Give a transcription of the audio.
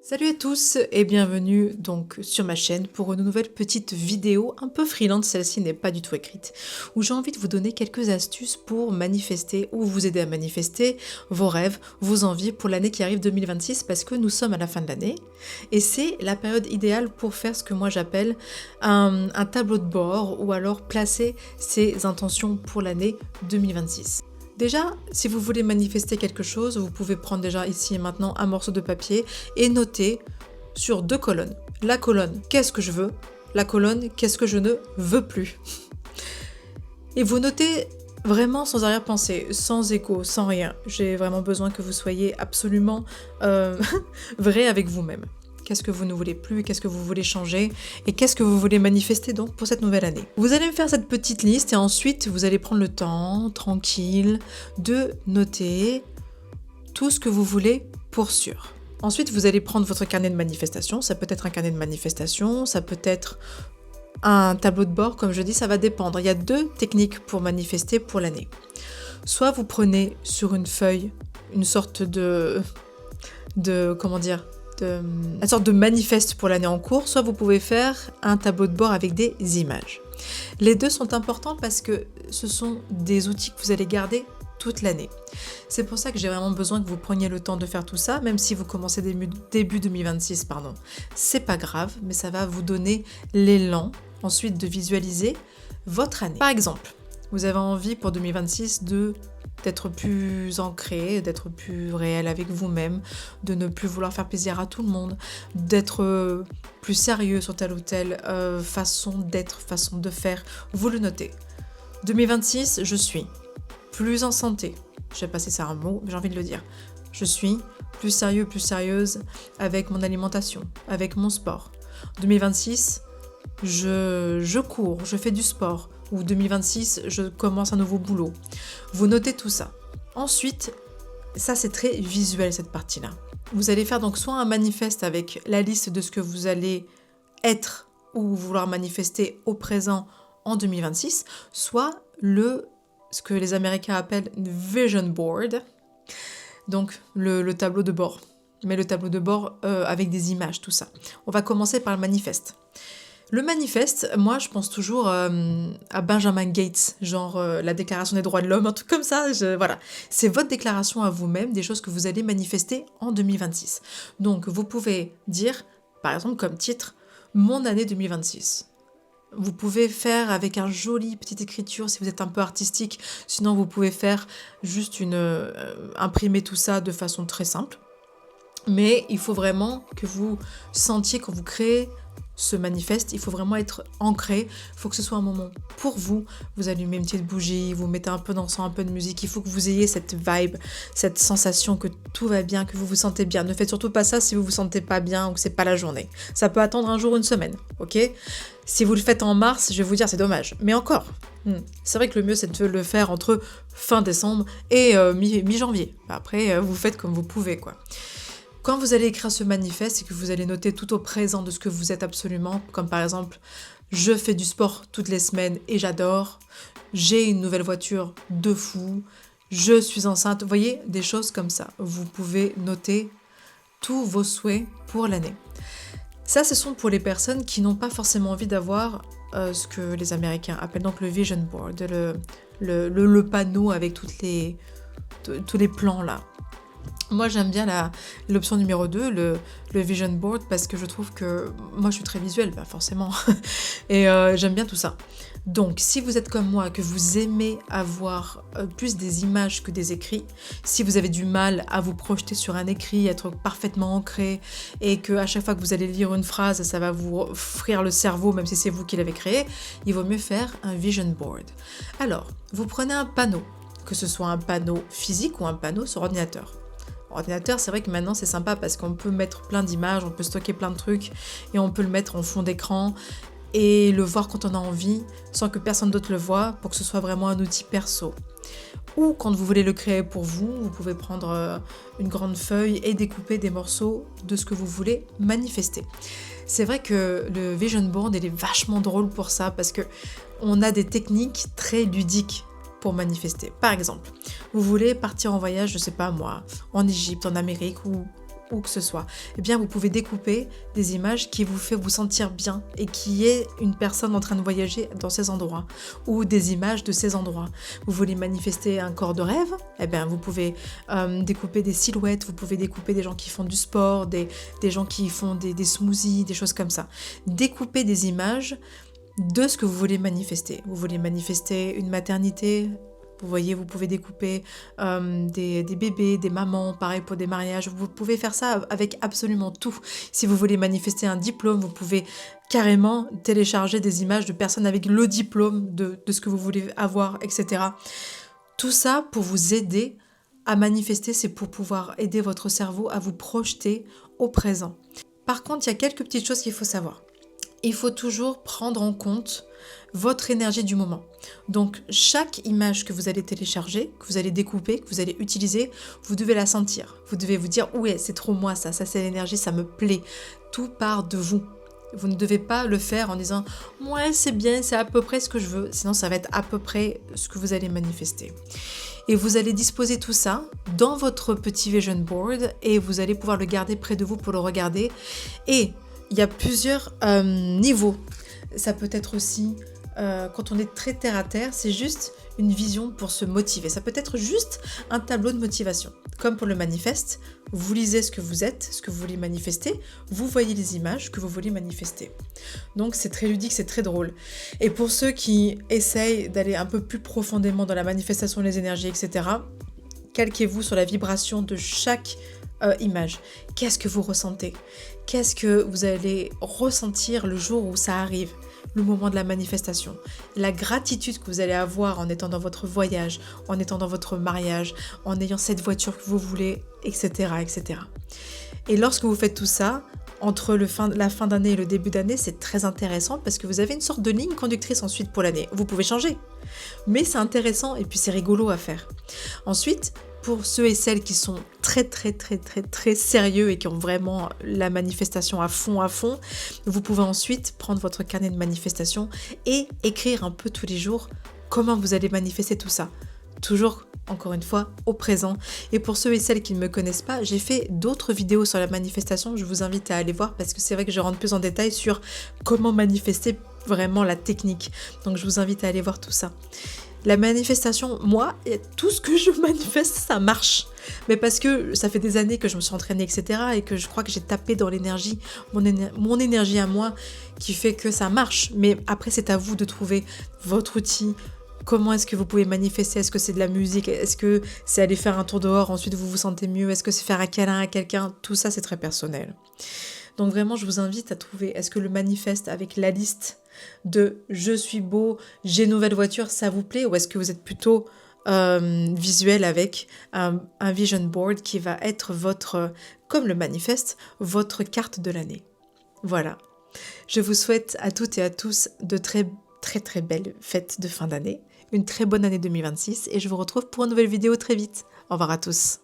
Salut à tous et bienvenue donc sur ma chaîne pour une nouvelle petite vidéo un peu freelance, celle-ci n'est pas du tout écrite, où j'ai envie de vous donner quelques astuces pour manifester ou vous aider à manifester vos rêves, vos envies pour l'année qui arrive 2026 parce que nous sommes à la fin de l'année et c'est la période idéale pour faire ce que moi j'appelle un tableau de bord ou alors placer ses intentions pour l'année 2026. Déjà, si vous voulez manifester quelque chose, vous pouvez prendre déjà ici et maintenant un morceau de papier et noter sur 2 colonnes. La colonne « Qu'est-ce que je veux ?» La colonne « Qu'est-ce que je ne veux plus ?» Et vous notez vraiment sans arrière-pensée, sans écho, sans rien. J'ai vraiment besoin que vous soyez absolument vrai avec vous-même. Qu'est-ce que vous ne voulez plus, qu'est-ce que vous voulez changer et qu'est-ce que vous voulez manifester donc pour cette nouvelle année. Vous allez me faire cette petite liste et ensuite vous allez prendre le temps, tranquille, de noter tout ce que vous voulez pour sûr. Ensuite vous allez prendre votre carnet de manifestation, ça peut être un carnet de manifestation, ça peut être un tableau de bord, comme je dis, ça va dépendre. Il y a 2 techniques pour manifester pour l'année. Soit vous prenez sur une feuille une sorte de une sorte de manifeste pour l'année en cours, soit vous pouvez faire un tableau de bord avec des images. Les 2 sont importants parce que ce sont des outils que vous allez garder toute l'année. C'est pour ça que j'ai vraiment besoin que vous preniez le temps de faire tout ça, même si vous commencez début 2026, c'est pas grave, mais ça va vous donner l'élan ensuite de visualiser votre année. Par exemple, vous avez envie pour 2026 d'être plus ancré, d'être plus réel avec vous-même, de ne plus vouloir faire plaisir à tout le monde, d'être plus sérieux sur telle ou telle façon d'être, façon de faire. Vous le notez. 2026, je suis plus en santé. Je sais pas si c'est un mot, mais j'ai envie de le dire. Je suis plus sérieux, plus sérieuse avec mon alimentation, avec mon sport. 2026, je cours, je fais du sport. Ou 2026, je commence un nouveau boulot. Vous notez tout ça. Ensuite, ça c'est très visuel cette partie-là. Vous allez faire donc soit un manifeste avec la liste de ce que vous allez être ou vouloir manifester au présent en 2026, soit ce que les Américains appellent vision board, donc le tableau de bord. Mais le tableau de bord avec des images, tout ça. On va commencer par le manifeste. Le manifeste, moi je pense toujours à Benjamin Gates, genre la déclaration des droits de l'homme, un truc comme ça, voilà. C'est votre déclaration à vous-même, des choses que vous allez manifester en 2026. Donc vous pouvez dire, par exemple comme titre, mon année 2026. Vous pouvez faire avec un joli petite écriture si vous êtes un peu artistique, sinon vous pouvez faire juste imprimer tout ça de façon très simple. Mais il faut vraiment que vous sentiez quand vous créez ce manifeste, il faut vraiment être ancré, il faut que ce soit un moment pour vous, vous allumez une petite bougie, vous mettez un peu d'encens, un peu de musique, il faut que vous ayez cette vibe, cette sensation que tout va bien, que vous vous sentez bien. Ne faites surtout pas ça si vous vous sentez pas bien ou que c'est pas la journée. Ça peut attendre un jour ou une semaine, ok ? Si vous le faites en mars, je vais vous dire c'est dommage, mais encore, c'est vrai que le mieux c'est de le faire entre fin décembre et mi-janvier. Après, vous faites comme vous pouvez, quoi. Quand vous allez écrire ce manifeste et que vous allez noter tout au présent de ce que vous êtes absolument, comme par exemple « Je fais du sport toutes les semaines et j'adore »,« J'ai une nouvelle voiture de fou »,« Je suis enceinte », vous voyez, des choses comme ça. Vous pouvez noter tous vos souhaits pour l'année. Ça, ce sont pour les personnes qui n'ont pas forcément envie d'avoir ce que les Américains appellent donc le vision board, le panneau avec tous les plans là. Moi j'aime bien l'option numéro 2, le vision board, parce que je trouve que moi je suis très visuelle, forcément, et j'aime bien tout ça. Donc si vous êtes comme moi, que vous aimez avoir plus des images que des écrits, si vous avez du mal à vous projeter sur un écrit, être parfaitement ancré, et que à chaque fois que vous allez lire une phrase, ça va vous frire le cerveau, même si c'est vous qui l'avez créé, il vaut mieux faire un vision board. Alors, vous prenez un panneau, que ce soit un panneau physique ou un panneau sur ordinateur. Ordinateur, c'est vrai que maintenant c'est sympa parce qu'on peut mettre plein d'images, on peut stocker plein de trucs et on peut le mettre en fond d'écran et le voir quand on a envie sans que personne d'autre le voie pour que ce soit vraiment un outil perso. Ou quand vous voulez le créer pour vous, vous pouvez prendre une grande feuille et découper des morceaux de ce que vous voulez manifester. C'est vrai que le vision board, il est vachement drôle pour ça parce que on a des techniques très ludiques pour manifester. Par exemple, vous voulez partir en voyage, je sais pas moi, en Égypte, en Amérique ou où que ce soit, eh bien vous pouvez découper des images qui vous fait vous sentir bien et qui est une personne en train de voyager dans ces endroits ou des images de ces endroits. Vous voulez manifester un corps de rêve, eh bien vous pouvez découper des silhouettes, vous pouvez découper des gens qui font du sport, des gens qui font des smoothies, des choses comme ça. Découper des images de ce que vous voulez manifester. Vous voulez manifester une maternité. Vous voyez, vous pouvez découper des bébés, des mamans, pareil pour des mariages. Vous pouvez faire ça avec absolument tout. Si vous voulez manifester un diplôme, vous pouvez carrément télécharger des images de personnes avec le diplôme de ce que vous voulez avoir, etc. Tout ça pour vous aider à manifester, c'est pour pouvoir aider votre cerveau à vous projeter au présent. Par contre, il y a quelques petites choses qu'il faut savoir. Il faut toujours prendre en compte votre énergie du moment. Donc, chaque image que vous allez télécharger, que vous allez découper, que vous allez utiliser, vous devez la sentir. Vous devez vous dire, ouais, c'est trop moi ça c'est l'énergie, ça me plaît. Tout part de vous. Vous ne devez pas le faire en disant, ouais, c'est bien, c'est à peu près ce que je veux. Sinon, ça va être à peu près ce que vous allez manifester. Et vous allez disposer tout ça dans votre petit vision board et vous allez pouvoir le garder près de vous pour le regarder. Et il y a plusieurs niveaux. Ça peut être aussi, quand on est très terre à terre, c'est juste une vision pour se motiver. Ça peut être juste un tableau de motivation. Comme pour le manifeste, vous lisez ce que vous êtes, ce que vous voulez manifester, vous voyez les images que vous voulez manifester. Donc c'est très ludique, c'est très drôle. Et pour ceux qui essayent d'aller un peu plus profondément dans la manifestation des énergies, etc., calquez-vous sur la vibration de chaque image. Qu'est-ce que vous ressentez? Qu'est-ce que vous allez ressentir le jour où ça arrive, le moment de la manifestation? La gratitude que vous allez avoir en étant dans votre voyage, en étant dans votre mariage, en ayant cette voiture que vous voulez, etc., etc. Et lorsque vous faites tout ça, entre la fin d'année et le début d'année, c'est très intéressant parce que vous avez une sorte de ligne conductrice ensuite pour l'année. Vous pouvez changer, mais c'est intéressant et puis c'est rigolo à faire. Ensuite, pour ceux et celles qui sont très sérieux et qui ont vraiment la manifestation à fond, vous pouvez ensuite prendre votre carnet de manifestation et écrire un peu tous les jours comment vous allez manifester tout ça. Toujours, encore une fois, au présent. Et pour ceux et celles qui ne me connaissent pas, j'ai fait d'autres vidéos sur la manifestation. Je vous invite à aller voir parce que c'est vrai que je rentre plus en détail sur comment manifester vraiment la technique. Donc je vous invite à aller voir tout ça. La manifestation, moi, tout ce que je manifeste, ça marche. Mais parce que ça fait des années que je me suis entraînée, etc. Et que je crois que j'ai tapé dans l'énergie, mon énergie à moi, qui fait que ça marche. Mais après, c'est à vous de trouver votre outil. Comment est-ce que vous pouvez manifester? Est-ce que c'est de la musique? Est-ce que c'est aller faire un tour dehors, ensuite vous vous sentez mieux? Est-ce que c'est faire un câlin à quelqu'un? Tout ça, c'est très personnel. Donc vraiment, je vous invite à trouver, est-ce que le manifeste avec la liste de « je suis beau, j'ai une nouvelle voiture », ça vous plaît? Ou est-ce que vous êtes plutôt visuel avec un vision board qui va être votre, comme le manifeste, votre carte de l'année? Voilà. Je vous souhaite à toutes et à tous de très belles fêtes de fin d'année, une très bonne année 2026 et je vous retrouve pour une nouvelle vidéo très vite. Au revoir à tous.